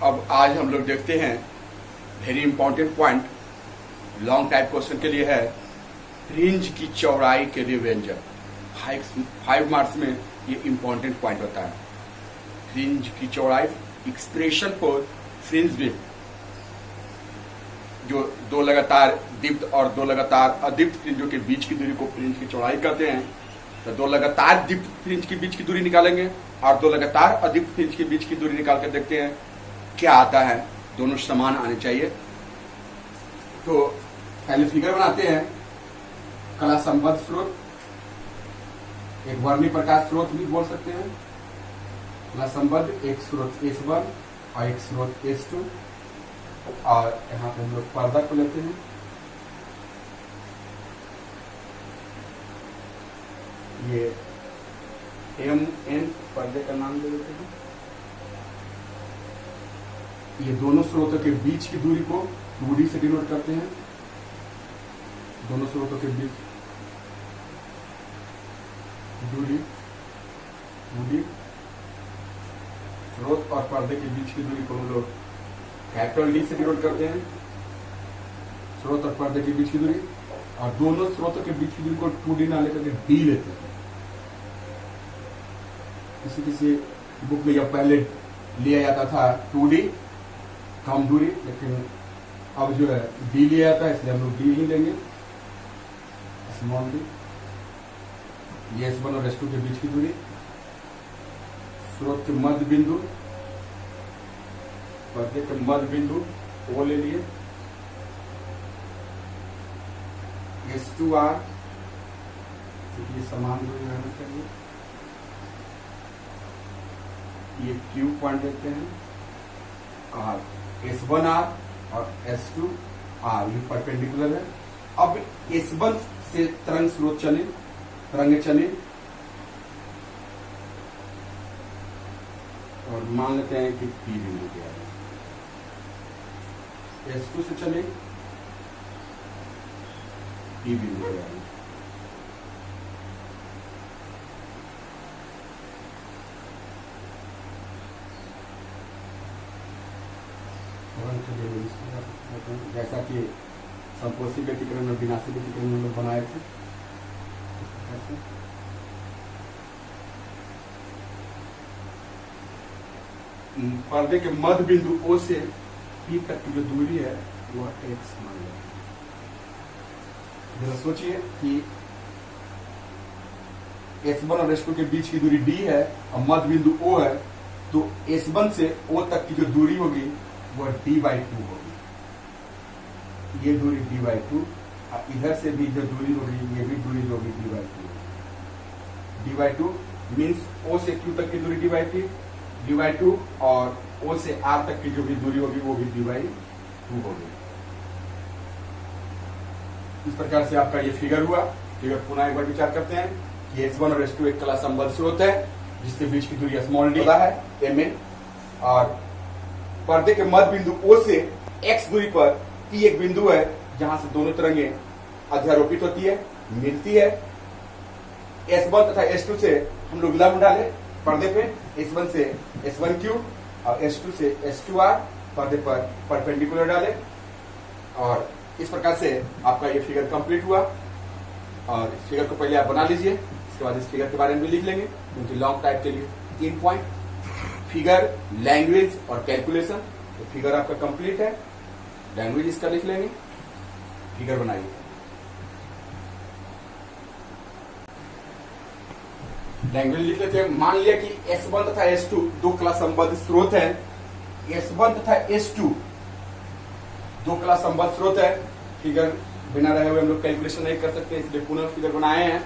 अब आज हम लोग देखते हैं very important point long type question के लिए है फ्रिंज की चौड़ाई के लिए व्यंजक। 5 मार्क्स में ये इंपॉर्टेंट पॉइंट होता है। फ्रिंज की चौड़ाई एक्सप्रेशन फॉर फ्रिंज विड्थ, जो दो लगातार दीप्त और दो लगातार अदीप्त फ्रिंजों के बीच की दूरी को फ्रिंज की चौड़ाई कहते हैं। तो दो लगातार दीप्त फ्रिंज के बीच की दूरी निकालेंगे और दो लगातार अदीप्त फ्रिंज के बीच की दूरी निकाल कर देखते हैं क्या आता है। दोनों समान आने चाहिए। तो पहले फिगर बनाते हैं। कला संबद्ध स्रोत, एक वर्णी प्रकाश स्रोत भी बोल सकते हैं। कला संबद्ध एक स्रोत S1 और एक स्रोत S2, और यहाँ पे हम लोग पर्दा को लेते हैं। ये MN पर्दे का नाम दे देते हैं। ये दोनों स्रोतों के बीच की दूरी को 2D से डिनोट करते हैं। दोनों स्रोतों के बीच दूरी 2D, स्रोत और पर्दे के बीच की दूरी को हम लोग कैपिटल D से डिनोट करते हैं। स्रोत और पर्दे के बीच की दूरी, और दोनों स्रोतों के बीच की दूरी को 2D ना लेकर के D लेते हैं। किसी किसी बुक में जब पहले लिया जाता था 2D कम दूरी, लेकिन अब जो है D लिया जाता है, इसलिए हम लोग D ही लेंगे, स्मॉल D। ये S1 और S2 के बीच की दूरी, स्रोत के मध्य बिंदु, पर्दे के मध्य बिंदु O ले लिए। S2R समान दूरी रहना चाहिए। ये Q पॉइंट देते हैं, और S1R और S2R ये परपेंडिकुलर है। अब S1 से तरंग स्रोत चले, तरंगे चले, और मान लेते हैं कि P बिंदु पे आ रहे हैं। S2 से चले, P बिंदु पे आ रहे हैं। जैसा कि संपोषी व्यतिकरण और विनाशी व्यतिकरण हम लोग बनाए थे। पर्दे के मध्य बिंदु O से P तक की जो दूरी है वो X मान लेते हैं। जरा सोचिए कि S1 और S2 के बीच की दूरी D है और मध्य बिंदु O है, तो S1 से O तक की जो दूरी होगी वो D/2 होगी। ये दूरी D/2, और इधर से भी जो दूरी होगी ये भी दूरी होगी D/2। D/2 मीन्स O से Q तक की दूरी D/2, और O से R तक की जो भी दूरी होगी वो भी D/2 होगी। इस प्रकार से आपका ये फिगर हुआ। फिगर पुनः एक बार विचार करते हैं कि S1 और S2 एक कला संबद्ध स्रोत है जिसके बीच की दूरी स्मॉल d है MN, और पर्दे के मध्य बिंदु O से X दूरी पर P एक बिंदु है जहां से दोनों तरंगे अध्यारोपित होती है, मिलती है। S1 तथा S2 से हम लोग लंब डाले पर्दे पे, S1 से S1Q और S2 से S2R पर्दे पर परपेंडिकुलर डाले, और इस प्रकार से आपका ये फिगर कंप्लीट हुआ। और इस फिगर को पहले आप बना लीजिए, इसके बाद इस फिगर के बारे में भी लिख लेंगे, क्योंकि लॉन्ग टाइप के लिए 3 पॉइंट फिगर, लैंग्वेज और कैलकुलेशन। तो फिगर आपका कंप्लीट है, लैंग्वेज इसका लिख लेंगे, फिगर बनाइए। लैंग्वेज लिख लेते हैं। मान लिया कि S1 तथा S2 दो कला संबद्ध स्रोत है। S1 तथा S2 दो कला संबद्ध स्रोत है। फिगर बिना रहे हुए हम लोग कैलकुलेशन नहीं कर सकते, इसलिए पुनः फिगर बनाए हैं।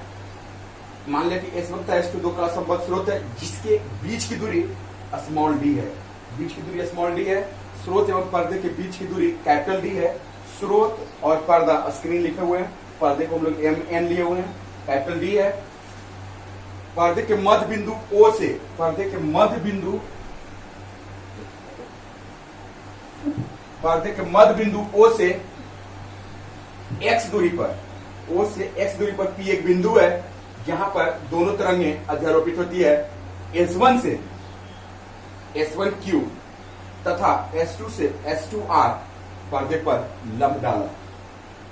मान लिया कि S1 तथा S2 दो कला संबद्ध स्रोत है जिसके बीच की दूरी स्मॉल d है। बीच की दूरी स्मॉल d है। स्रोत एवं पर्दे के बीच की दूरी कैपिटल D है। स्रोत और पर्दा स्क्रीन लिखे हुए हैं, पर्दे को हम लोग MN लिए हुए हैं, कैपिटल D है। पर्दे के मध्य बिंदु O से, पर्दे के मध्य बिंदु O से X दूरी पर, O से X दूरी पर P एक बिंदु है जहां पर दोनों तरंगें अध्यारोपित होती है। S1 से S1Q तथा S2 से S2R पर्दे पर लंब डाला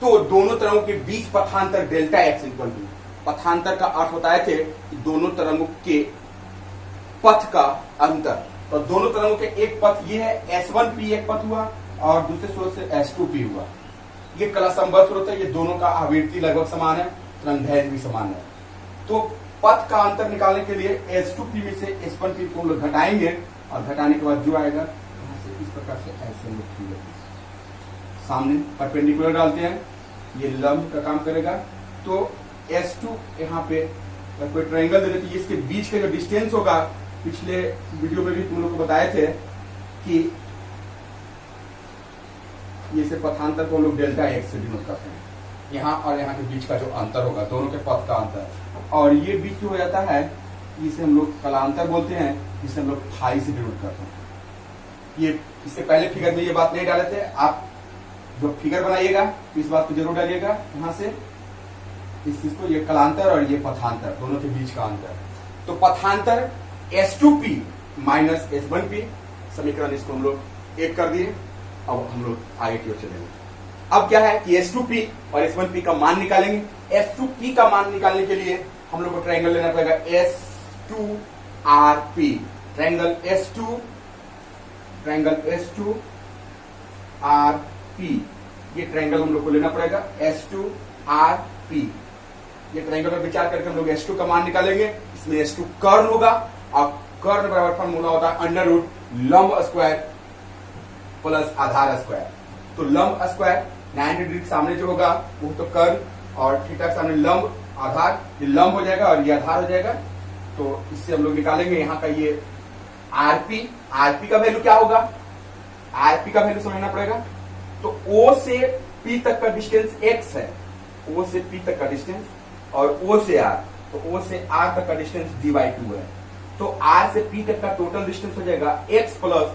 तो दोनों तरंगों के बीच पथांतर डेल्टा एक्स इक्वल टू, पथांतर का अर्थ होता है कि दोनों तरंगों के पथ का अंतर। तो दोनों तरंगों के एक पथ ये है S1P एक पथ हुआ और दूसरे स्रोत से S2P हुआ। ये कला संबद्ध स्रोत है, ये दोनों का आवृत्ति लगभग समान है, तरंगदैर्घ्य भी समान है। तो पथ का अंतर निकालने के लिए S2P में से S1P को हम लोग घटाएंगे और घटाने के बाद जो आएगा यहाँ से इस प्रकार से ऐसे हम लोग सामने परपेंडिकुलर डालते हैं, ये लंब का काम करेगा। तो S2 यहाँ पे कोई ट्रायंगल दे देती है, इसके बीच का जो डिस्टेंस होगा, पिछले वीडियो में भी तुम लोग को बताए थे कि ये से पथांतर को हम लोग डेल्टा एक्स से डिनोट करते हैं, यहाँ और यहाँ के बीच का जो अंतर होगा, दोनों के पथ का अंतर। और ये बीच हो जाता है, इसे हम लोग कलांतर बोलते हैं, जिसे हम लोग फाई से डिनोट करते हैं। ये इससे पहले फिगर में ये बात नहीं डाले थे, आप जो फिगर बनाइएगा तो इस बात को जरूर डालिएगा यहाँ से, इस चीज को, ये कलांतर और ये पथांतर, दोनों के बीच का अंतर। तो पथांतर S2P माइनस S1P, समीकरण इसको हम लोग एक कर दिए। अब हम लोग आगे की ओर चलेंगे। अब क्या है कि S2P और S1P का मान निकालेंगे। S2P का मान निकालने के लिए हम लोग को ट्रायंगल लेना पड़ेगा S2RP, ट्रायंगल S2RP, ये ट्रायंगल हम लोग को लेना पड़ेगा S2RP। ये ट्रायंगल पर विचार करके हम लोग S2 का मान निकालेंगे। इसमें S2 कर्ण होगा और कर्ण बराबर फॉर्मूला होता है अंडर रूट लंब स्क्वायर प्लस आधार स्क्वायर। तो लंब स्क्वायर 90 डिग्री सामने जो होगा वो तो कर्ण, और थीटा के सामने लंब आधार, ये लंब हो जाएगा और ये आधार हो जाएगा। तो इससे हम लोग निकालेंगे यहाँ का ये आरपी का वैल्यू क्या होगा, आरपी का वैल्यू समझना पड़ेगा। तो O से P तक का डिस्टेंस x है, O से P तक का डिस्टेंस, और O से R, तो O से R तक का डिस्टेंस d/2 है। तो R से P तक का टोटल डिस्टेंस हो जाएगा x प्लस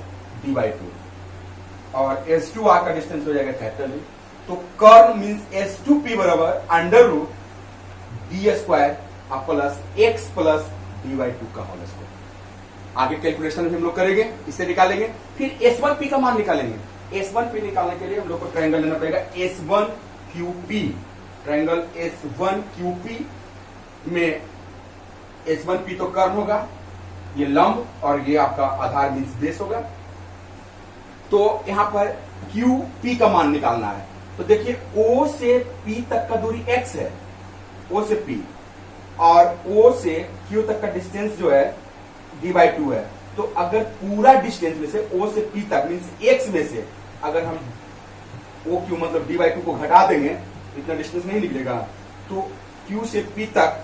d/2, और S2R का डिस्टेंस हो जाएगा कैपिटल। तो कर्ण मींस S2P बराबर under root d square plus x plus d/2 का होल स्क्वायर। आगे कैलकुलेशन हम लोग करेंगे, इसे निकालेंगे। फिर S1P का मान निकालेंगे। S1P निकालने के लिए हम लोग को ट्रायंगल लेना पड़ेगा S1QP, ट्रायंगल S1QP में S1P तो कर्ण होगा, ये लंब, और ये आपका आधार मींस बेस होगा। तो यहां पर QP का मान निकालना है। तो देखिए O से P तक का दूरी x है, O से P, और O से Q तक का डिस्टेंस जो है d/2 है। तो अगर पूरा डिस्टेंस में से O से P तक मींस x में से अगर हम OQ मतलब d/2 को घटा देंगे, इतना डिस्टेंस नहीं निकलेगा। तो Q से P तक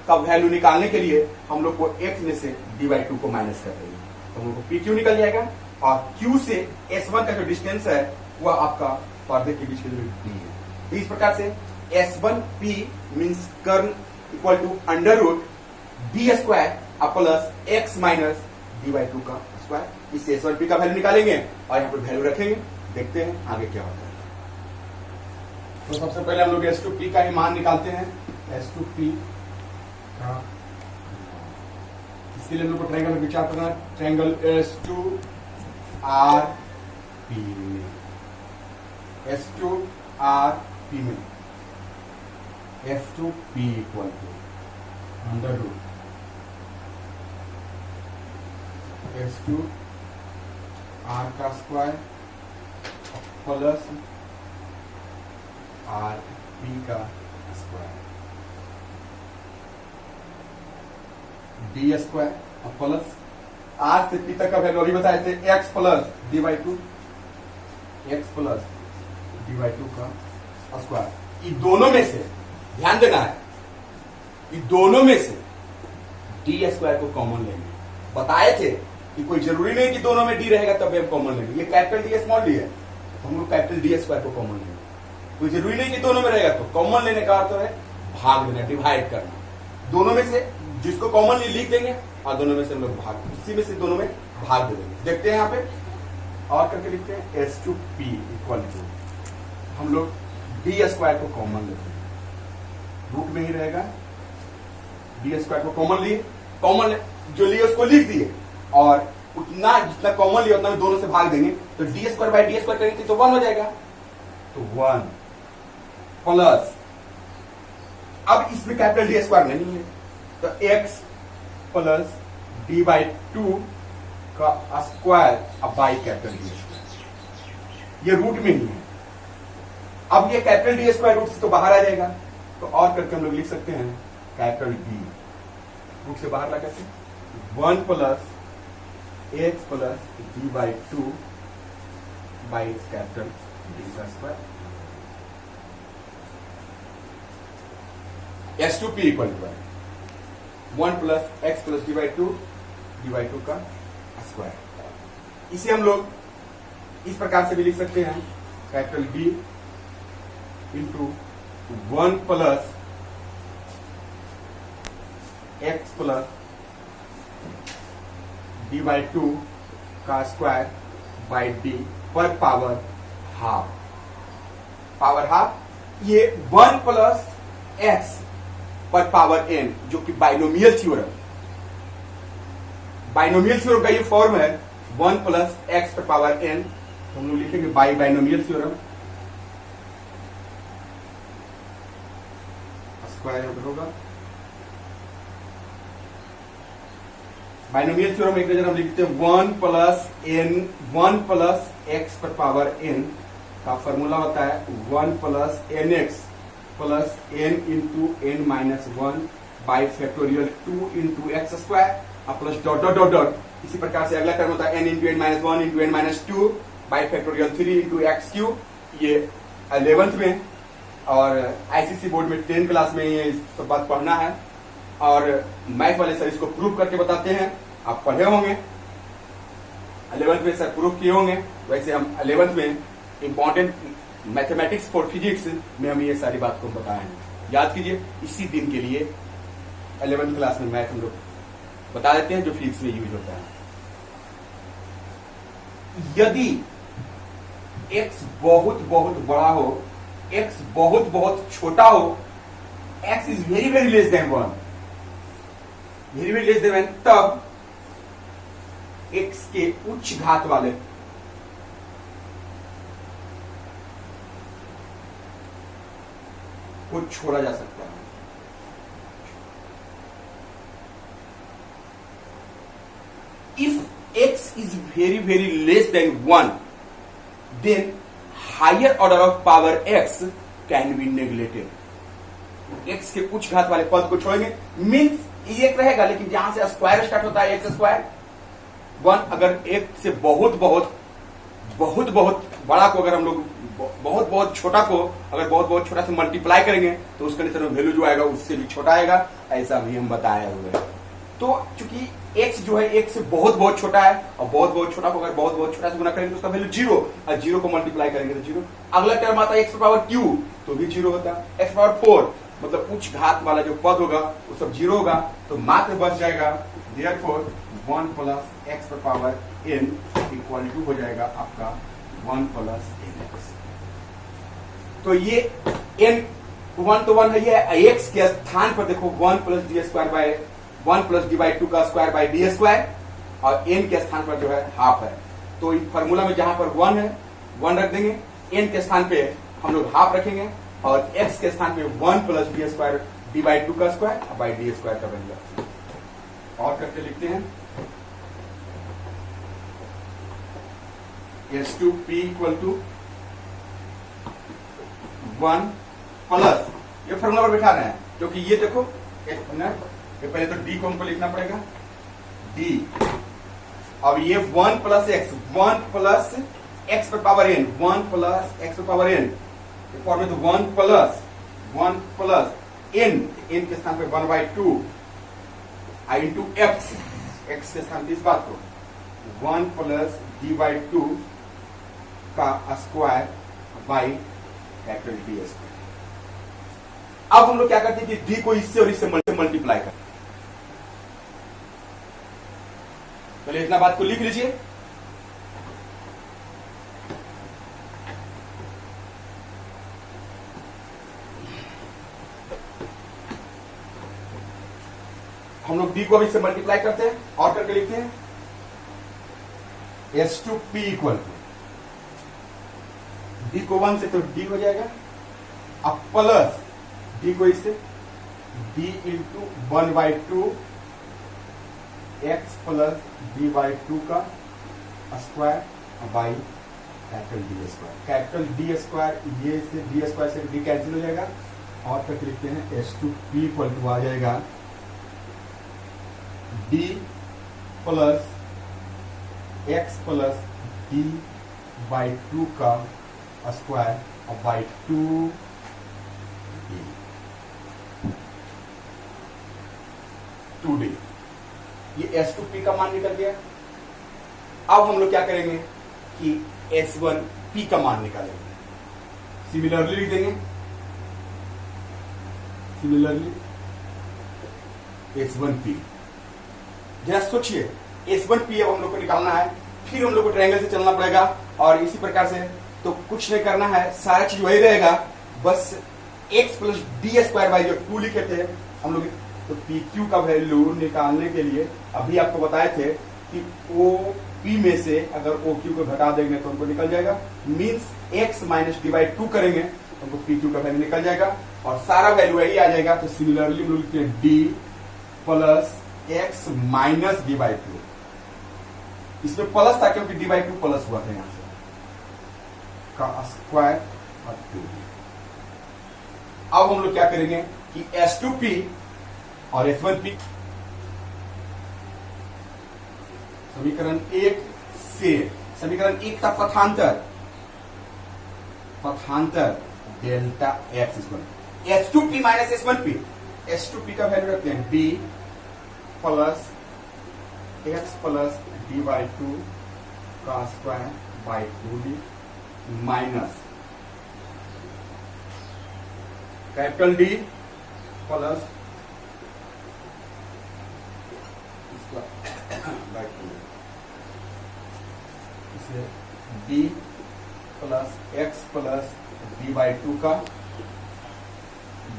का वैल्यू निकालने के लिए हम लोग को x में से d/2 को माइनस कर देंगे, तो हम लोग को PQ निकल जाएगा। और Q से S1 का जो डिस्टेंस है वह आपका पर्दे के बीच की दूरी d है। तो इस प्रकार से S1P मींस कर्ण equal to under root d square plus x minus d/2 का स्क्वायर। इससे S1P का वैल्यू निकालेंगे और यहाँ पर वैल्यू रखेंगे, देखते हैं आगे क्या होता है। तो सबसे पहले हम लोग S2P का ही मान निकालते हैं। S2P का, इसके लिए हम लोग को ट्रायंगल में विचार करना है। ट्रायंगल S2RP में, S2RP में S2P equal to under root S2R का स्क्वायर प्लस RP का square, d square plus R से P तक का वैल्यू अभी बताए थे x plus d/2, x plus d/2 का स्क्वायर। इन दोनों में से ध्यान देना है, इन दोनों में से d स्क्वायर को कॉमन लेंगे। बताए थे कि कोई जरूरी नहीं कि दोनों में d रहेगा तब हम कॉमन लेंगे। ये कैपिटल D स्मॉल d है, तो हम लोग कैपिटल D स्क्वायर को कॉमन लेंगे। कोई जरूरी नहीं कि दोनों में रहेगा, तो कॉमन लेने का अर्थ है भाग देना, डिवाइड करना। दोनों में से जिसको कॉमन लिख देंगे और दोनों में से हम लोग भाग, उसी में से दोनों में भाग दे देंगे। देखते हैं यहाँ पे और करके लिखते हैं S2P इक्वल टू, हम लोग d स्क्वायर को कॉमन लेते हैं, रूट में ही रहेगा। d स्क्वायर को कॉमन लिए, कॉमन जो लिए उसको लिख दिए, और उतना जितना कॉमन लिया उतना में दोनों से भाग देंगे, तो D square by D square करेंगे तो 1 हो जाएगा, तो 1 प्लस, अब इसमें कैपिटल डी स्क्वायर नहीं है, तो x प्लस डी बाई 2 का स्क्वायर अब बाई कैपिटल डी स्क्वायर, ये रूट में ही है। अब ये कैपिटल डी स्क्वायर रूट से तो बाहर आ जाएगा, तो और करके हम लोग लिख सकते हैं कैपिटल डी रूट से बाहर ला करके 1 plus x plus d by 2 by capital D का square, S2P equal to 1 plus x plus d by 2 का स्क्वायर। इसे हम लोग इस प्रकार से भी लिख सकते हैं capital D into 1 plus x plus d by 2 का स्क्वायर बाई डी पर पावर हाफ, ये 1 प्लस एक्स पर पावर एन, जो कि बाइनोमियल थ्योरम का ये फॉर्म है 1 प्लस एक्स पर पावर एन, तो हम लोग लिखेंगे बाई बाइनोमियल थ्योरम, स्क्वायर होगा बाइनोमियल थ्योरम। एक नजर हम लिखते हैं 1 प्लस एक्स पर पावर एन का फॉर्मूला होता है 1 plus N x plus n into n minus 1 by factorial 2 into x square plus dot dot dot dot. इसी प्रकार से अगला टर्म होता है n into n minus 1 into n minus 2 by factorial 3 into x cube. ये 11th में और ICC board में 10th क्लास में ये सब बात पढ़ना है, और मैथ वाले सर इसको प्रूफ करके बताते हैं, आप पढ़े होंगे 11th में सर प्रूफ किए होंगे। वैसे हम 11th में इंपॉर्टेंट मैथमेटिक्स फॉर फिजिक्स में हम ये सारी बात को बताए हैं, याद कीजिए। इसी दिन के लिए 11th क्लास में मैथ हम लोग बता देते हैं जो फिजिक्स में यूज होता है। यदि x बहुत बहुत बड़ा हो, x बहुत बहुत छोटा हो, x is very very less than 1, very very less than 1, तब x के उच्च घात वाले को छोड़ा जा सकता है। If x is very very less than 1, then higher order of power x can be neglected. x के उच्च घात वाले पद को छोड़ेंगे, मीन्स एक रहेगा, लेकिन जहां से स्क्वायर स्टार्ट होता है एक्स स्क्वायर 1, अगर एक से बहुत बहुत बहुत बहुत बड़ा को अगर हम लोग बहुत बहुत छोटा को अगर बहुत बहुत छोटा से मल्टीप्लाई करेंगे तो उस कंडीशन में वैल्यू जो आएगा उससे भी छोटा आएगा, ऐसा भी हम बताए हुए हैं। तो चूंकि x जो है एक से बहुत बहुत छोटा है, और बहुत बहुत छोटा को अगर बहुत बहुत छोटा से गुना करेंगे तो उसका वैल्यू 0, और 0 को मल्टीप्लाई करेंगे तो 0। अगला टर्म आता है x पावर q, तो भी 0 होता है। x पावर 4 मतलब उच्च घात वाला जो पद होगा वो सब 0 होगा, तो मात्र बच जाएगा देयरफॉर 1 प्लस एक्स पर पावर n इक्वल टू हो जाएगा आपका 1 प्लस nx। तो ये n 1 तो 1 है, ये x के स्थान पर देखो 1 plus d square by 1 plus d by 2 का स्क्वायर बाई डी स्क्वायर, और n के स्थान पर जो है हाफ है। तो इस फॉर्मूला में जहां पर 1 है 1 रख देंगे, n के स्थान पे हम लोग हाफ रखेंगे, और x के स्थान पे 1 plus d square D by 2 का स्क्वायर बाई डी स्क्वायर का बन जाता है। और करके लिखते हैं S2P इक्वल टू 1 प्लस, ये फॉर्मूला पर बैठा रहे हैं क्योंकि ये देखो ये पहले तो d को हमको लिखना पड़ेगा d, अब ये 1 प्लस एक्स, 1 प्लस एक्स पर पावर n, 1 प्लस एक्स पर पावर n, फॉर्म तो 1 प्लस n के स्थान पे 1/2 आई इंटू एक्स के स्थान पे इस बात को 1 प्लस डी बाई 2 का square by capital D square. अब हम लोग क्या करते हैं कि d को इससे और इससे मल्टीप्लाई करते हैं। पहले इतना बात को लिख लीजिए, हम लोग d को अब इससे मल्टीप्लाई करते हैं और करके लिखते हैं S two P equal to D को 1 से तो डी हो जाएगा, अब प्लस डी को इससे डी इंटू 1/2 एक्स प्लस डी/2 का square by capital D square. Capital D square ये से डी स्क्वायर से डी कैंसिल हो जाएगा और तक लिखते हैं S two P equal to आ जाएगा डी प्लस एक्स प्लस डी/2 का स्क्वायर बाई 2 2d। ये एस टू पी का मान निकल गया। अब हम लोग क्या करेंगे कि S1 P का मान निकालेंगे। सिमिलरली लिख देंगे, सिमिलरली S1 P। जरा सोचिए S1 P अब हम लोग को निकालना है, फिर हम लोग को ट्रायंगल से चलना पड़ेगा और इसी प्रकार से तो कुछ नहीं करना है, सारा चीज वही रहेगा, बस x plus d square by जो 2 लिखे थे हम लोग। तो पी क्यू का वैल्यू निकालने के लिए अभी आपको बताए थे कि ओ पी में से अगर ओ क्यू को घटा देंगे तो हमको निकल जाएगा, मीन्स x माइनस डी/2 करेंगे तो हमको पी क्यू का वैल्यू निकल जाएगा और सारा वैल्यू यही आ जाएगा। तो सिमिलरली हम लोग लिखते हैं डी प्लस एक्स माइनस डी/2। इसमें प्लस था क्योंकि डी/2 प्लस हुआ था यहां से का स्क्वायर और 2। अब हम लोग क्या करेंगे कि S2P और S1P समीकरण 1 से समीकरण 1 का पथांतर delta x equal S2P minus S1P। S2P का वैल्यू रखते हैं B प्लस एक्स प्लस डी/2 का square by 2d minus capital D plus इसे डी प्लस एक्स प्लस डी/2 का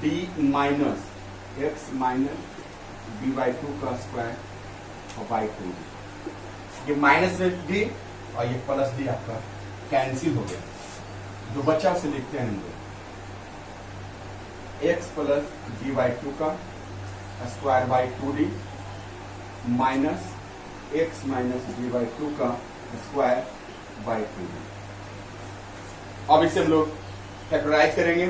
डी माइनस एक्स माइनस डी/2 का स्क्वायर और बाई 2d। ये माइनस डी और ये प्लस डी आपका कैंसिल हो गया, जो बच्चा उसे लिखते हैं हम लोग एक्स प्लस डी/2 का square by 2d minus x minus डी/2 का स्क्वायर बाई 2d। अब इसे हम लोग फैक्टराइज करेंगे,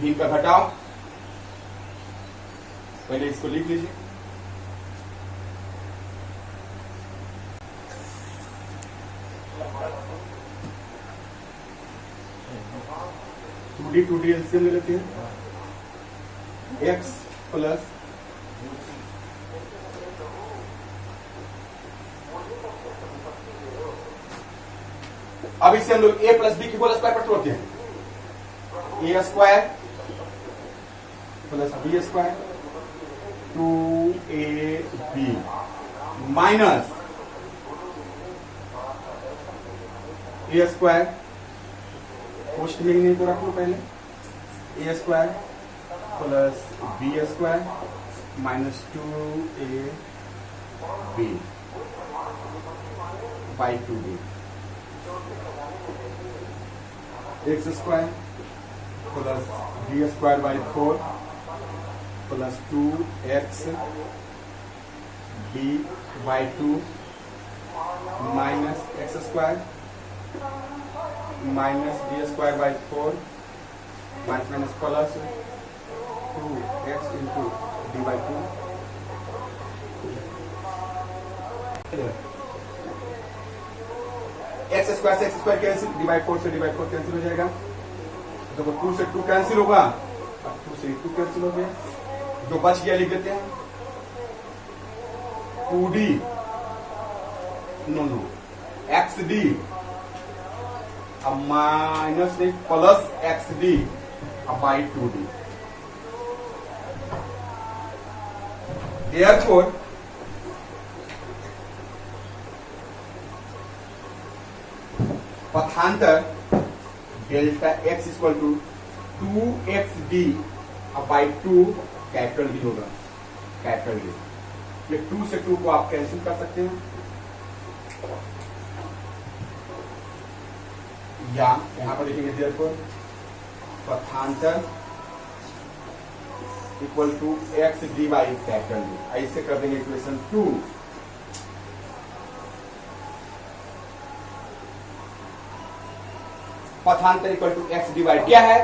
भिन्न का घटाओ, पहले इसको लिख लीजिए। टू डी एलसीएम ले लेते हैं। एक्स प्लस अब इसे हम लोग a प्लस बी की होल स्क्वायर पर तोड़ते हैं। A square plus b square 2ab minus a square, post में नहीं तो रख लो पहले, a square plus b square minus 2ab by 2b x square plus d square by 4 plus 2x डी/2 minus x square minus d square by 4 minus minus plus 2x into डी/2 x square से x square cancel, डी/4 से डी/4 cancel हो जाएगा। देखो 2 से 2 cancel होगा और 2 से 2 कैंसिल हो गया, जो बच गया लिख देते हैं 2d नो xd अब माइनस नहीं प्लस xd अब बाई 2d। देयरफॉर पथांतर delta x equal to 2xd by 2 capital D होगा, कैपिटल डी। ये 2 से 2 को आप कैंसिल कर सकते हैं, या यहां पर देखेंगे therefore पथांतर equal to x d by capital D. ऐसे कर देंगे इक्वेशन 2। पथांतर equal to x d by क्या है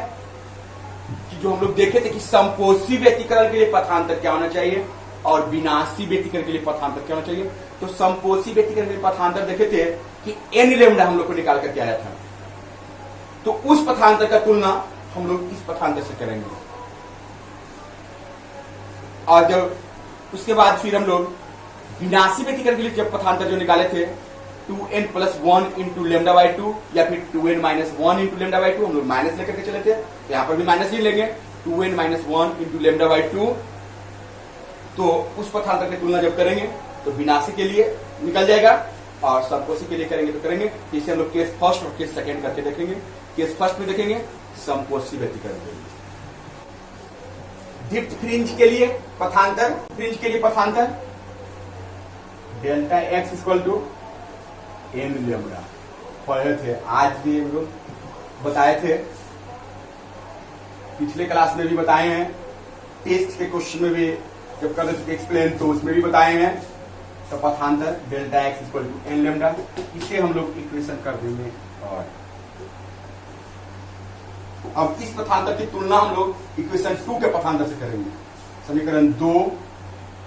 कि जो हम लोग देखे थे कि समपोषी व्यतिकरण के लिए पथांतर क्या होना चाहिए और विनाशी व्यतिकरण के लिए पथांतर क्या होना चाहिए। तो समपोषी व्यतिकरण के लिए पथांतर देखे थे कि एन लेमडा हम लोग को निकाल करके आया था, तो उस पथांतर का तुलना हम लोग इस पथांतर से करेंगे। और जब उसके बाद फिर हम लोग विनाशी व्यतिकरण के लिए जब पथांतर जो निकाले थे 2n + 1 इंटू लेमडा बाई 2 या फिर 2n - 1 इंटू लेमडा बाई 2, हम लोग माइनस लेकर के चले थे, तो यहां पर भी माइनस ही लेंगे 2n - 1 इंटू लेमडा बाई 2। तो उस पथांतर की तुलना जब करेंगे तो विनाशी के लिए निकल जाएगा और समपोषी के लिए करेंगे तो करेंगे। इसे हम लोग केस फर्स्ट और केस सेकेंड करके देखेंगे। केस फर्स्ट में देखेंगे समपोषी व्यतिकरण के लिए दीप्त फ्रिंज के लिए पथांतर, फ्रिंज के लिए पथांतर delta x equal to n lambda पढ़े थे, आज भी हम लोग बताए थे, पिछले क्लास में भी बताए हैं, टेस्ट के क्वेश्चन में भी जब कर रहे थे एक्सप्लेन तो उसमें भी बताए हैं। तो पथांतर delta x equal to n lambda, इसे हम लोग इक्वेशन कर देंगे। और अब इस पथांतर की तुलना हम लोग इक्वेशन 2 के पथांतर से करेंगे। समीकरण 2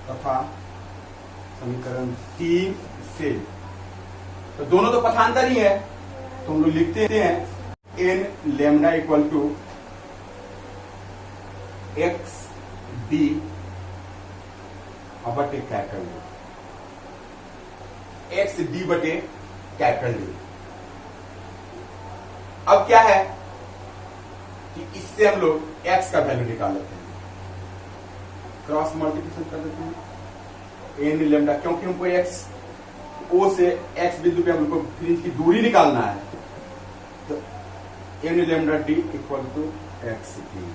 तथा समीकरण 3 से, तो दोनों तो पथांतर ही है, तो हम लोग लिखते हैं n lambda equal to x D बटे कैपिटल डी, एक्स डी बटे कैपिटल डी। अब क्या है कि इससे हम लोग x का वैल्यू निकाल लेते हैं, क्रॉस मल्टीप्लिकेशन कर देते हैं एन लेमडा, क्योंकि हमको x ओ से x बिंदु पे हमको फ्रिंज की दूरी निकालना है। तो n lambda D equal to x D,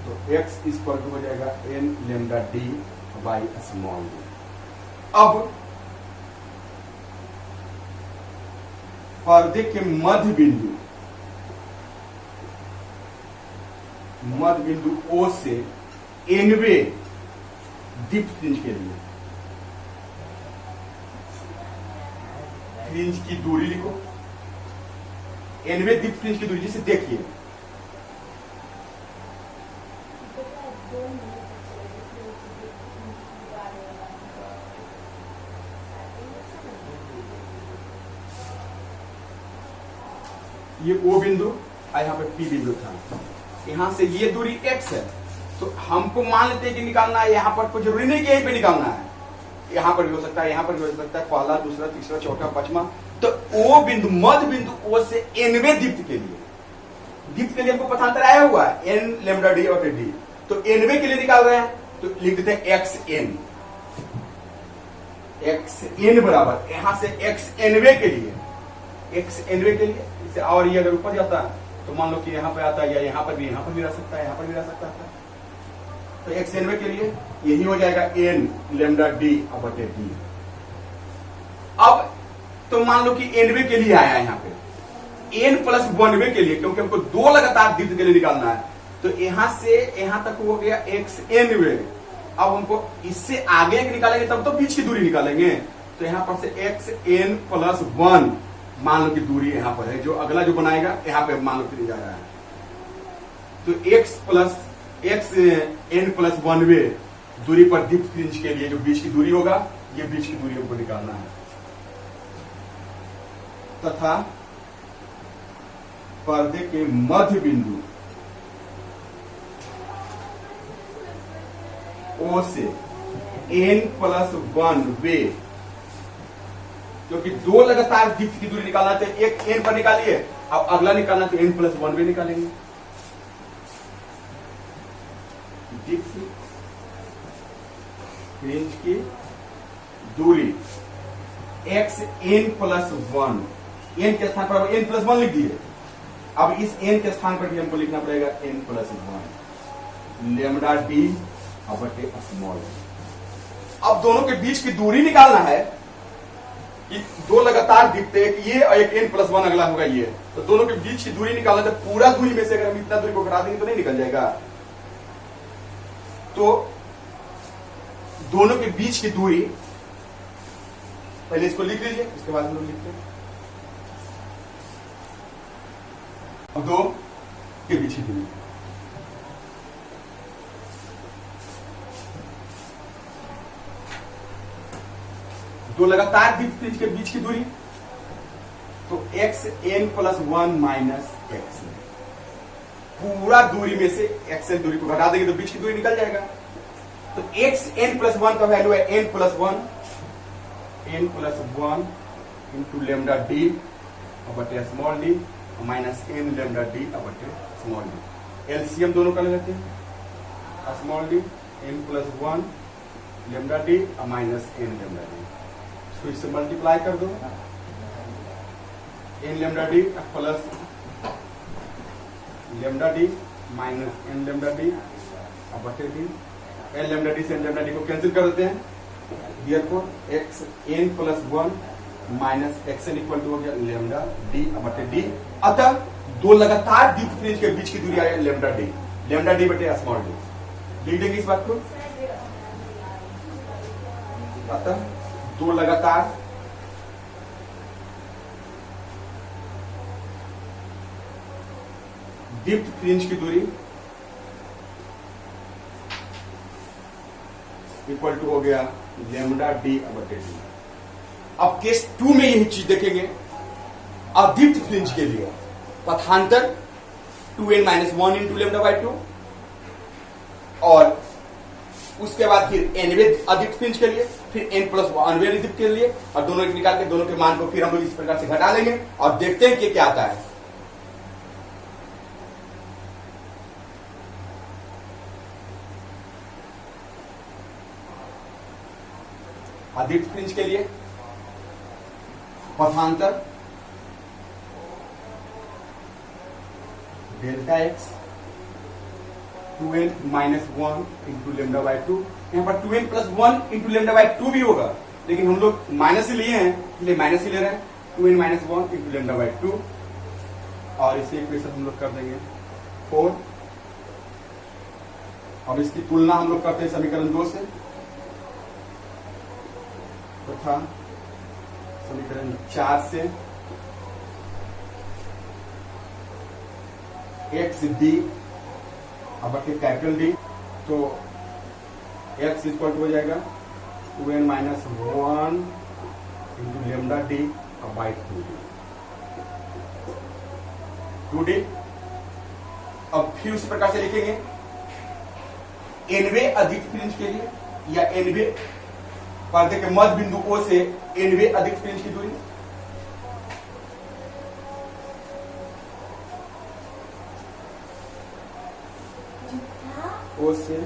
तो x इक्वल टू हो जाएगा n lambda D by small D. अब पर्दे के मध्य बिंदु O से एनवे दीप्त फ्रिंज के लिए फ्रिंज की दूरी लिखो, एनवे दीप्त फ्रिंज की दूरी, जिसे देखिए ये O बिंदु और यहाँ पे P बिंदु था, यहां से ये दूरी x है, तो हमको मान लेते हैं कि निकालना है, यहां पर कोई जरूरी नहीं कि यहीं पे निकालना है, यहां पर भी हो सकता है, यहां पर भी हो सकता है, पहला दूसरा तीसरा चौथा पांचवा। तो O बिंदु मध्य बिंदु O से एनवे दीप्त के लिए हमको पथांतर आया हुआ है एन लेमडा डी और डी, तो एनवे के लिए निकाल रहे हैं, तो लिख देते हैं एक्स एन बराबर, यहां से एक्स एनवे के लिए इसे, और ये अगर ऊपर जाता है तो मान लो कि यहाँ पे आता है, या यहाँ पर भी रह सकता है, यहाँ पर भी रह सकता है। तो एक्स एनवे के लिए यही हो जाएगा एन लेमडा डी बटे डी। अब तो मान लो कि एनवे के लिए आया यहाँ पे, एन प्लस 1वे के लिए, क्योंकि हमको दो लगातार दीप्त के लिए निकालना है, तो यहां से यहां तक हो गया एक्स एनवे। अब हमको इससे आगे निकालेंगे तब तो बीच की दूरी निकालेंगे, तो यहां पर से एक्स एन प्लस 1 मान लो कि दूरी यहां पर है, जो अगला जो बनाएगा यहां पे मान लो कि जा रहा है, तो एक्स एन प्लस 1वे दूरी पर दीप्त फ्रिंज के लिए जो बीच की दूरी होगा, ये बीच की दूरी हमको निकालना है। तथा पर्दे के मध्य बिंदु O से n प्लस 1वे, क्योंकि दो लगातार दीप्त की दूरी निकालना है, एक n पर निकालिए, अब अगला निकालना तो n प्लस 1वे निकालेंगे। दीप्त फ्रिंज की दूरी x n प्लस 1, n के स्थान पर n प्लस 1 लिख दिए, अब इस n के स्थान पर भी हमको लिखना पड़ेगा n प्लस 1 लेमडा डी बटे स्मॉल। अब दोनों के बीच की दूरी निकालना है, कि दो लगातार दीप्त, एक ये और एक n+1 अगला होगा ये, तो दोनों के बीच की दूरी निकालना, जब पूरा दूरी में से अगर हम इतना दूरी को घटा देंगे तो नहीं निकल जाएगा। तो दोनों के बीच की दूरी, पहले इसको लिख लीजिए, उसके बाद हम लोग लिखते हैं दो के बीच की दूरी। दो लगातार दीप्त के बीच की दूरी, तो xn+1 माइनस x, पूरा दूरी में से xn दूरी को घटा देंगे तो बीच की दूरी निकल जाएगा। तो xn+1 का वैल्यू है n+1 इंटू लेमडा डी बटे small D minus n lambda D बटे स्मॉल डी। एलसीएम दोनों का लगाते हैं, small D n+1 lambda D minus n lambda D, तो इससे मल्टीप्लाई कर दो, n lambda D plus lambda D minus n lambda D बटे डी। n लेमडा डी से n लेमडा डी को कैंसिल कर देते हैं, therefore xn+1 minus xn equal to हो गया लेमडा डी बटे डी। अतः दो लगातार दीप्त फ्रिंज के बीच की दूरी आई लेमडा डी बटे स्मॉल डी। लिख देंगे इस बात को। अतः दो लगातार दीप्त फ्रिंज की दूरी इक्वल टू हो गया लेमडा डी बटे डी। अब केस 2 में यही चीज देखेंगे, अदीप्त फ्रिंज के लिए पथांतर 2n-1 इंटू लेमडा बाई 2, और उसके बाद फिर nवें अदीप्त फ्रिंज के लिए, फिर n+1वें अदीप्त के लिए, और दोनों निकाल के दोनों के मान को फिर हम लोग इस प्रकार से घटा लेंगे और देखते हैं कि क्या आता है। अदीप्त फ्रिंज के लिए पथांतर delta x 2n-1 into lambda by 2, यहां पर 2n+1 इंटू लेमडा बाई 2 भी होगा, लेकिन हम लोग माइनस ही लिए हैं इसलिए माइनस ही ले रहे हैं, 2n-1 इंटू लेमडा बाई 2, और इसे इक्वेशन हम लोग कर देंगे 4। अब इसकी तुलना हम लोग करते हैं समीकरण 2 से, तथा समीकरण 4 से एक्स डी बटे कैपिटल डी, तो x इक्वल टू हो जाएगा 2n-1 into lambda D by 2d। अब फिर उसी प्रकार से लिखेंगे nवें अधिक फ्रिंज के लिए, या nवें पर्दे के मध्य बिंदु O से nवें अधिक फ्रिंज की दूरी, O से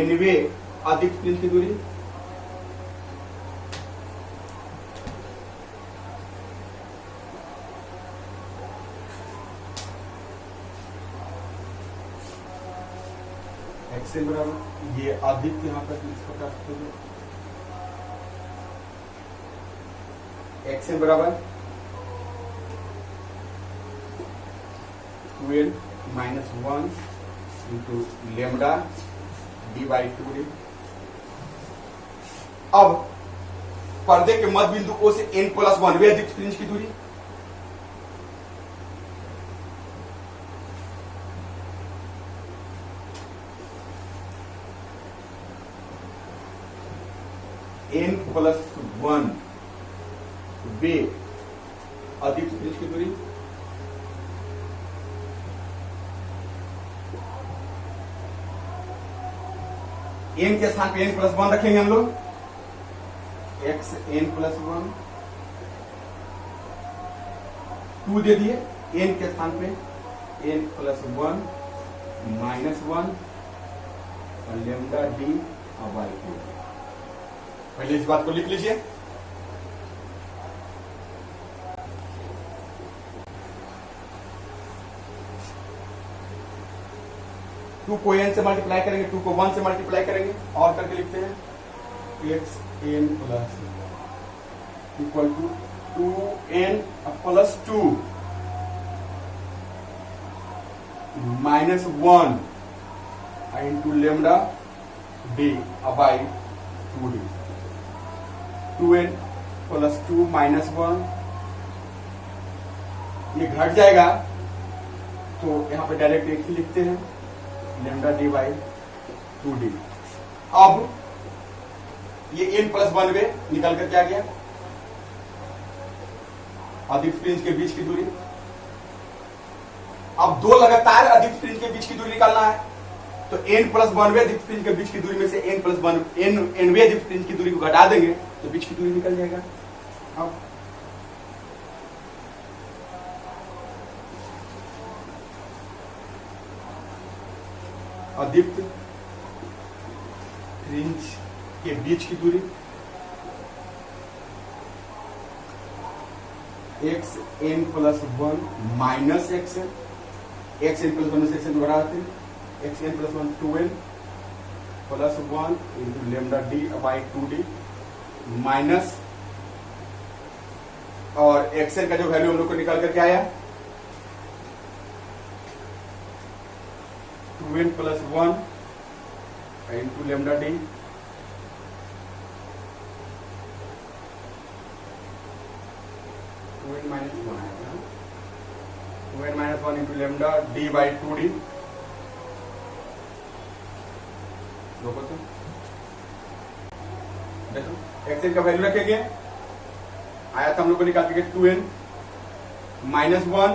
nवें अधिक फ्रिंज की दूरी, x से बराबर ये अधिक यहां पर इस प्रकार x से बराबर 2n-1 into lambda D by 2d। अब पर्दे के मध्य बिंदु O से n+1वें अधिक फ्रिंज की दूरी, n+1 वे अधिक फ्रिंज की दूरी, n के स्थान पे n+1 रखेंगे हम लोग, x n+1, 2 दे दिए, n के स्थान पे n+1 -1 और लेमडा डी बाई 2। पहले इस बात को लिख लीजिए। टू को n से मल्टीप्लाई करेंगे, 2 को 1 से मल्टीप्लाई करेंगे, और करके लिखते हैं xn+1 equal to 2n plus 2 minus 1 into lambda D by 2d। 2n plus 2 minus 1 ये घट जाएगा तो यहां पे डायरेक्ट एक ही लिखते हैं, लेमडा डी बाई 2d। अब ये n प्लस 1 निकल कर क्या गया, अधिक फ्रिंज के बीच की दूरी। अब दो लगातार अधिक फ्रिंज के बीच की दूरी निकालना है, तो n प्लस 1 अधिक फ्रिंज के बीच की दूरी में से n प्लस 1 n अधिक फ्रिंज की दूरी को घटा देंगे तो बीच की दूरी निकल जाएगा। अब अधिक फ्रिंज के बीच की दूरी x n plus 1 minus x n plus 1 से एक्स एन बढ़ाते हैं, x n plus 1 2n plus 1 into lambda D by 2d minus, और एक्स एन का जो वैल्यू हम लोग को निकाल करके आया 2n plus 1 into lambda D 2n minus 1 आएगा, 2n minus 1 into lambda D by 2d। देखो तो एक्स एन का वैल्यू रखेंगे, आया था हम लोग को निकाल के 2n minus 1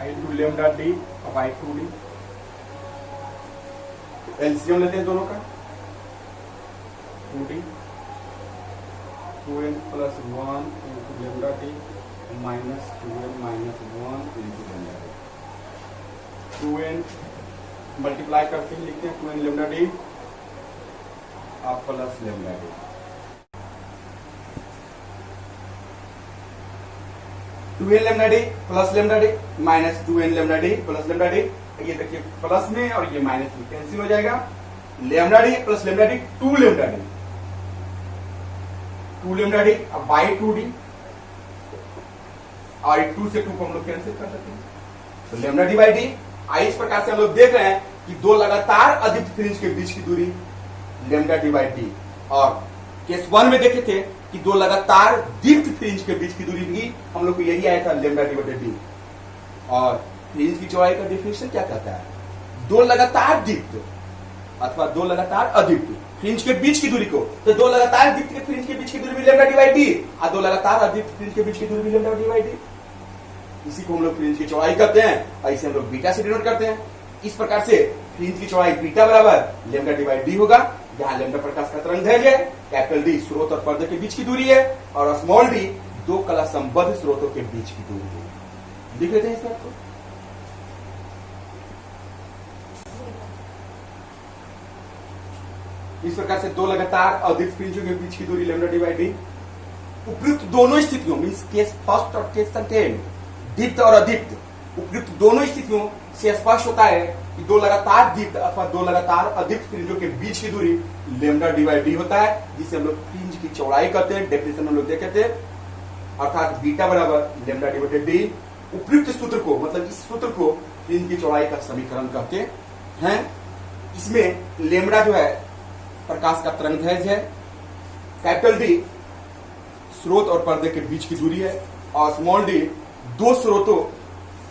into lambda D by 2d। LCM लेते हैं दोनों का, 2d 2n plus 1 into lambda D minus 2n minus 1 into lambda D. 2n multiply करके ही लिखते हैं 2n लेमडा डी आप plus lambda D. Two n lambda D plus lambda D minus 2n lambda D plus lambda D. ये देखिए plus में और ये माइनस में कैंसिल हो जाएगा, lambda D plus lambda D 2 lambda D, 2 lambda D अब बाई 2d, और 2 से 2 को हम लोग कैंसिल कर सकते हैं, तो लेमडा डी बाई डी। इस प्रकार से हम लोग देख रहे हैं कि दो लगातार अधिक फ्रिंज के बीच की दूरी लेमडा डी बाई डी, और केस 1 में देखे थे कि दो लगातार दीप्त फ्रिंज के बीच की दूरी भी हम लोग को यही आया था, लेमडा डी बाई डी। और फ्रिंज की चौड़ाई का डेफिनेशन क्या कहता है, दो लगातार दीप्त अथवा दो लगातार अदीप्त फ्रिंज के बीच की दूरी को, तो दो लगातार दीप्त के फ्रिंज के बीच की दूरी भी लेमडा डी बाई डी, और दो लगातार अदीप्त फ्रिंज के बीच की दूरी भी लेमडा डी बाई डी। इसी को हम लोग फ्रिंज की चौड़ाई करते हैं, और इसे हम लोग बीटा से डिनोट करते हैं। इस प्रकार से फ्रिंज की चौड़ाई बीटा बराबर लेमडा डी बाई डी होगा, जहां लेमडा प्रकाश का तरंगदैर्घ्य है, कैपिटल डी स्रोत और पर्दे के बीच की दूरी है, और स्मॉल डी दो कला संबद्ध स्रोतों के बीच की दूरी है। लिख लेते हैं इस बात को। इस प्रकार से दो लगातार अधिक फ्रिंजों के बीच की दूरी लेमडा डी बाई डी उपयुक्त दोनों स्थितियों मींस केस फर्स्ट और केस सेकंड, दीप्त और अदीप्त, उपयुक्त दोनों स्थितियों से स्पष्ट होता है कि दो लगातार दीप्त अथवा दो लगातार अदीप्त फ्रिंजों के बीच की दूरी लेमडा डी बाई डी होता है, जिसे हम लोग फ्रिंज की चौड़ाई कहते हैं। डेफिनेशन में हम लोग देखे थे, अर्थात बीटा बराबर लेमडा डी बाई डी। उपयुक्त सूत्र को मतलब इस सूत्र को फ्रिंज की चौड़ाई का समीकरण कहते हैं। इसमें लेमडा जो है प्रकाश का तरंगदैर्घ्य है, कैपिटल डी स्रोत और पर्दे के बीच की दूरी है, और स्मॉल डी दो स्रोतों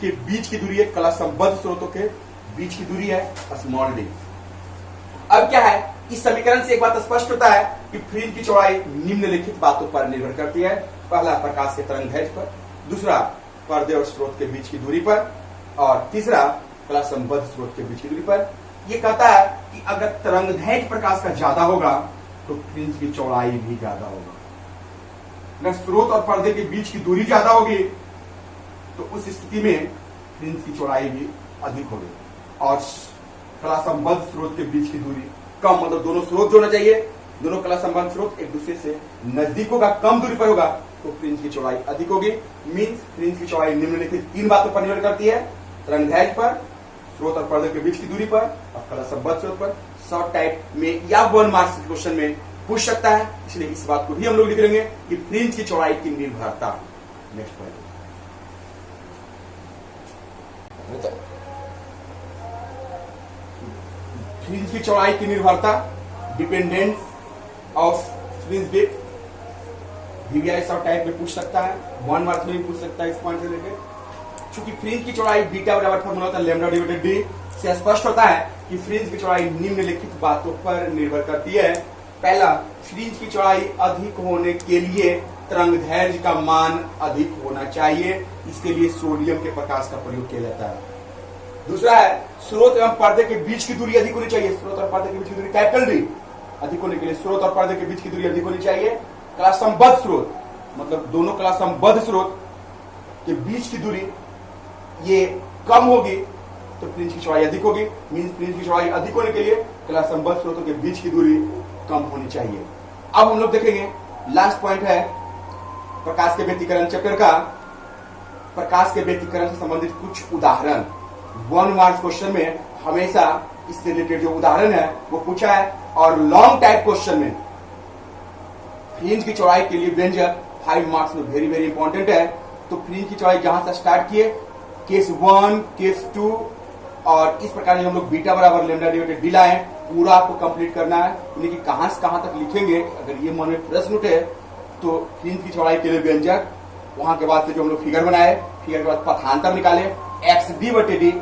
के बीच की दूरी है, कला संबद्ध स्रोतों के बीच की दूरी है स्मॉल डी। अब क्या है, इस समीकरण से एक बात स्पष्ट होता है कि फ्रिंज की चौड़ाई निम्नलिखित बातों पर निर्भर करती है। पहला प्रकाश के तरंगदैर्घ्य पर, दूसरा पर्दे और स्रोत के बीच की दूरी पर, और तीसरा कला संबद्ध स्रोत के बीच की दूरी पर। यह कहता है कि अगर तरंगदैर्घ्य प्रकाश का ज्यादा होगा तो फ्रिंज की चौड़ाई भी ज्यादा होगा, अगर स्रोत और पर्दे के बीच की दूरी ज्यादा होगी तो उस स्थिति में फ्रिंज की चौड़ाई भी अधिक होगी, और कला संबद्ध स्रोत के बीच की दूरी कम, मतलब दोनों स्रोत जो होना चाहिए, दोनों कला संबद्ध स्रोत एक दूसरे से नजदीक होगा, कम दूरी पर होगा, तो फ्रिंज की चौड़ाई अधिक होगी। मींस फ्रिंज की चौड़ाई निम्नलिखित तीन बातों पर निर्भर करती है, तरंगदैर्घ्य पर, स्रोत और पर्दे के बीच की दूरी पर, और कला संबद्ध स्रोत पर। शॉर्ट टाइप में या 1 मार्क्स क्वेश्चन में पूछ सकता है, इसलिए इस बात को भी हम लोग लिख लेंगे कि फ्रिंज की चौड़ाई की निर्भरता। नेक्स्ट पॉइंट, फ्रिंज की चौड़ाई की निर्भरता, dependence of fringe width. VVI सब टाइप में पूछ सकता है, 1 मार्क्स में भी पूछ सकता है इस पॉइंट से लेकर। चूंकि फ्रिंज की चौड़ाई बीटा बराबर फॉर्मूला होता है लैम्डा डिवाइडेड डी, से स्पष्ट होता है कि फ्रिंज की चौड़ाई निम्नलिखित बातों पर निर्भर करती है। पहला, फ्रिंज की चौड़ाई अधिक होने के लिए तरंगदैर्घ्य का मान अधिक होना चाहिए, इसके लिए सोडियम के प्रकाश का प्रयोग किया जाता है। दूसरा है, स्रोत एवं पर्दे के बीच की दूरी अधिक होनी चाहिए। स्रोत और पर्दे के बीच की दूरी कैपिटल डी अधिक होने के लिए स्रोत और पर्दे के बीच की दूरी अधिक होनी चाहिए। कला संबद्ध स्रोत, मतलब दोनों कला संबद्ध स्रोत के बीच की दूरी ये कम होगी तो फ्रिंज की चौड़ाई अधिक होगी। मींस फ्रिंज की चौड़ाई अधिक होने के लिए कला संबद्ध स्रोतों के बीच की दूरी कम होनी चाहिए। अब हम लोग देखेंगे लास्ट पॉइंट है प्रकाश के व्यतिकरण चैप्टर का। प्रकाश के व्यतिकरण से संबंधित कुछ उदाहरण 1 मार्क्स क्वेश्चन में हमेशा इससे रिलेटेड जो उदाहरण है वो पूछा है, और लॉन्ग टाइप क्वेश्चन में फ्रिंज की चौड़ाई के लिए व्यंजक 5 मार्क्स में वेरी वेरी इंपॉर्टेंट है। तो फ्रिंज की चौड़ाई जहां से स्टार्ट किए, केस 1, केस 2 और इस प्रकार हम लोग बीटा बराबर लैम्डा डिवाइडेड डी लाए, पूरा आपको कंप्लीट करना है। यानी कि कहां से कहां तक लिखेंगे, अगर ये मन में प्रश्न उठे तो फ्रिंज की चौड़ाई के लिए व्यंजक, वहां के बाद से जो हम लोग फिगर बनाए, फिगर के बाद पथांतर निकाले एक्स डी बटे डी,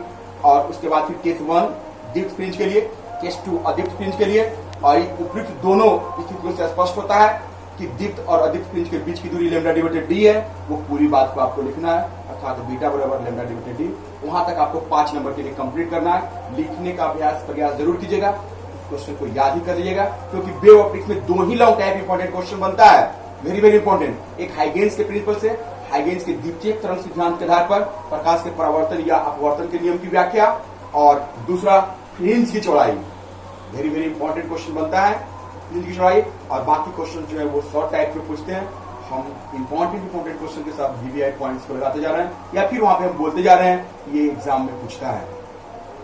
और उसके बाद फिर केस 1 दीप्त फ्रिंज के लिए, केस 2 अदीप्त फ्रिंज के लिए। और उपयुक्त दोनों स्थितियों से स्पष्ट होता है कि दीप्त और अदीप्त फ्रिंज के बीच की दूरी लैम्डा डिवाइडेड डी है, वो पूरी बात को आपको लिखना है, अर्थात बीटा बराबर लैम्डा डिवाइडेड डी। वहां तक आपको 5 नंबर के लिए कंप्लीट करना है। लिखने का अभ्यास प्रयास जरूर कीजिएगा, इस क्वेश्चन को याद ही कर लीजिएगा, क्योंकि वेव ऑप्टिक्स में 2 ही लॉन्ग टाइप इंपॉर्टेंट क्वेश्चन बनता है, वेरी वेरी इंपॉर्टेंट। एक हाइगेन्स के प्रिंसिपल से, हाइगेन्स के द्वितीयक तरंग सिद्धांत के आधार पर प्रकाश के परावर्तन या अपवर्तन के नियम की व्याख्या, और दूसरा फ्रिंज की चौड़ाई, वेरी वेरी इंपॉर्टेंट क्वेश्चन बनता है फ्रिंज की चौड़ाई। और बाकी क्वेश्चन जो है वो शॉर्ट टाइप में पूछते हैं। हम इंपॉर्टेंट क्वेश्चन के साथ वीवीआई पॉइंट्स को लगाते जा रहे हैं, या फिर वहां पे हम बोलते जा रहे हैं ये एग्जाम में पूछता है।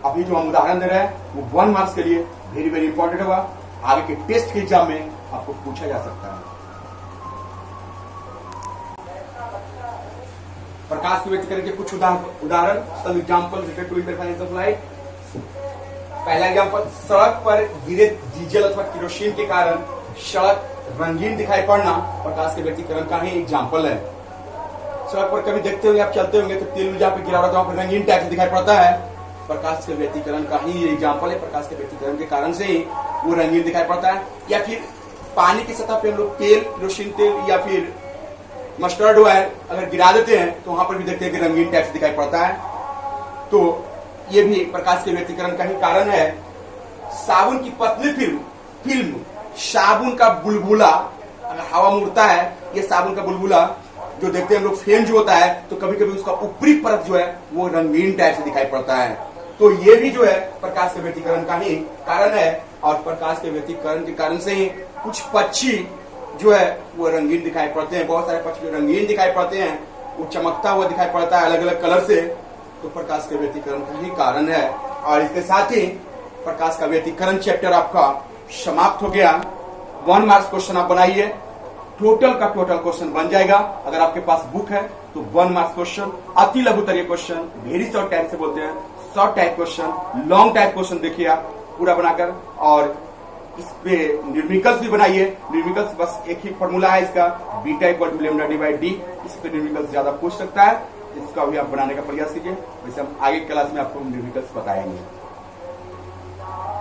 अभी जो हम उदाहरण दे रहे हैं वो 1 मार्क्स के लिए वेरी वेरी इंपॉर्टेंट होगा, आगे के टेस्ट के एग्जाम में आपको पूछा जा सकता है। प्रकाश के व्यतिकरण के कुछ उदाहरण, some example related to interference of light. पहला एग्जांपल, सड़क पर गिरे डीजल अथवा केरोसिन के कारण सड़क रंगीन दिखाई पड़ना प्रकाश के व्यतिकरण का ही एग्जांपल है। सड़क पर कभी देखते होंगे आप, चलते होंगे तो तेल जहां पे गिरा रहता है रंगीन टाइप से दिखाई पड़ता है, प्रकाश के व्यतिकरण का ही एग्जांपल है। प्रकाश के व्यतिकरण के कारण से ही वो रंगीन दिखाई पड़ता है। या फिर पानी की सतह पे हम लोग तेल, केरोसिन तेल या फिर मस्टर्ड ऑयल अगर गिरा देते हैं तो वहां पर भी देखते हैं कि रंगीन टाइप से दिखाई पड़ता है। तो ये भी प्रकाश के व्यतिकरण का ही कारण है। साबुन की पतली फिल्म साबुन का बुलबुला, अगर हवा में उड़ता है, ये साबुन का बुलबुला जो देखते हैं हम लोग, फेम जो होता है, तो कभी कभी उसका ऊपरी परत जो है वो रंगीन टाइप से दिखाई पड़ता है। तो ये भी जो है प्रकाश के व्यतिकरण का ही कारण है। और प्रकाश के व्यतिकरण के कारण से ही कुछ पक्षी जो है वो रंगीन दिखाई पड़ते हैं। बहुत सारे पक्षी जो रंगीन दिखाई पड़ते हैं, वो चमकता हुआ दिखाई पड़ता है अलग अलग कलर से, तो प्रकाश के व्यतिकरण का ही कारण है। और इसके साथ ही प्रकाश का व्यतिकरण चैप्टर आपका समाप्त हो गया। 1 मार्क्स क्वेश्चन आप बनाइए, टोटल का टोटल क्वेश्चन बन जाएगा। अगर आपके पास बुक है तो 1 मार्क्स क्वेश्चन, अति लघुतरीय क्वेश्चन, वेरी शॉर्ट टाइप से बोलते हैं, short type question, long type question देखिए आप पूरा बनाकर। और इस पे न्यूमेरिकल्स भी बनाइए। न्यूमेरिकल्स बस एक ही फॉर्मूला है इसका, beta equal to lambda divide D. इस पे न्यूमेरिकल्स ज्यादा पूछ सकता है, इसका भी आप बनाने का प्रयास कीजिए। वैसे हम आगे क्लास में आपको न्यूमेरिकल्स बताएंगे।